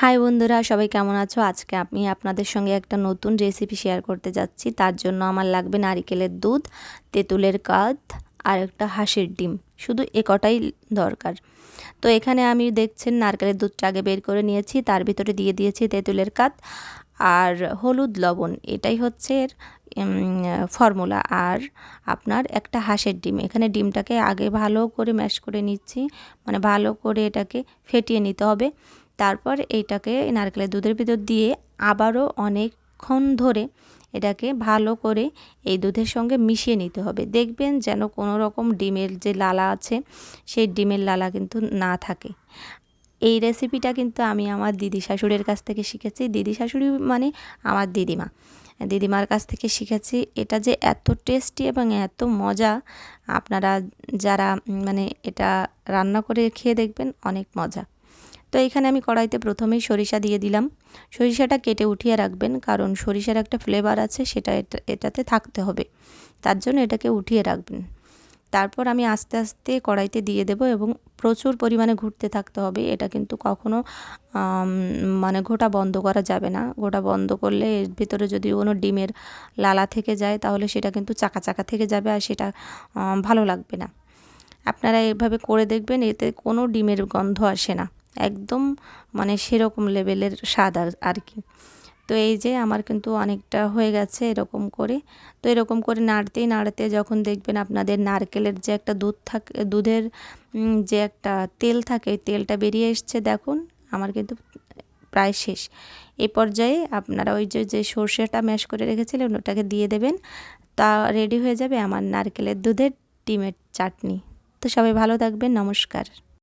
High বন্ধুরা, সবাই কেমন আছো? আজকে আমি আপনাদের সঙ্গে একটা নতুন রেসিপি শেয়ার করতে যাচ্ছি। তার জন্য আমার লাগবে নারকেলের দুধ, তেঁতুলের কাঠ আর একটা হাঁসের ডিম। শুধু এ কটাই দরকার। তো এখানে আমি দেখছেন নারকেলের দুধটা আগে বের করে নিয়েছি, তার ভিতরে দিয়ে দিয়েছি তেঁতুলের কাঠ আর হলুদ লবণ। এটাই হচ্ছে এর ফর্মুলা। আর আপনার একটা হাঁসের ডিম, এখানে ডিমটাকে আগে ভালো করে ম্যাশ করে নিচ্ছি, মানে ভালো করে এটাকে ফেটিয়ে নিতে হবে। তারপর এইটাকে নারকেলের দুধের ভিতর দিয়ে আবারও অনেকক্ষণ ধরে এটাকে ভালো করে এই দুধের সঙ্গে মিশিয়ে নিতে হবে। দেখবেন যেন কোনো রকম ডিমের যে লালা আছে সেই ডিমের লালা কিন্তু না থাকে। এই রেসিপিটা কিন্তু আমি আমার দিদি শাশুড়ির কাছ থেকে শিখেছি। দিদি শাশুড়ি মানে আমার দিদিমা, দিদিমার কাছ থেকে শিখেছি। এটা যে এত টেস্টি এবং এত মজা, আপনারা যারা মানে এটা রান্না করে খেয়ে দেখবেন, অনেক মজা। তো এখানে আমি কড়াইতে প্রথমেই সরিষা দিয়ে দিলাম। সরিষাটা কেটে উঠিয়ে রাখবেন, কারণ সরিষার একটা ফ্লেভার আছে, সেটা এটাতে থাকতে হবে, তার জন্য এটাকে উঠিয়ে রাখবেন। তারপর আমি আস্তে আস্তে কড়াইতে দিয়ে দেব এবং প্রচুর পরিমাণে ঘুরতে থাকতে হবে। এটা কিন্তু কখনো মানে ঘোটা বন্ধ করা যাবে না। ঘোটা বন্ধ করলে এর ভিতরে যদি কোনো ডিমের লালা থেকে যায় তাহলে সেটা কিন্তু চাকা চাকা থেকে যাবে, আর সেটা ভালো লাগবে না। আপনারা এভাবে করে দেখবেন, এতে কোনো ডিমের গন্ধ আসে না, একদম মানে সেরকম লেভেলের স্বাদ আর কি। তো এই যে আমার কিন্তু অনেকটা হয়ে গেছে এরকম করে। তো এরকম করে নাড়তে নাড়তে যখন দেখবেন আপনাদের নারকেলের যে একটা দুধ থাকে, দুধের যে একটা তেল থাকে, ওই তেলটা বেরিয়ে এসছে, দেখুন আমার কিন্তু প্রায় শেষ। এই পর্যায়ে আপনারা ওই যে সর্ষেটা ম্যাশ করে রেখেছিলেন ওটাকে দিয়ে দেবেন। তা রেডি হয়ে যাবে আমার নারকেলের দুধের ডিমের চাটনি। তো সবাই ভালো থাকবেন, নমস্কার।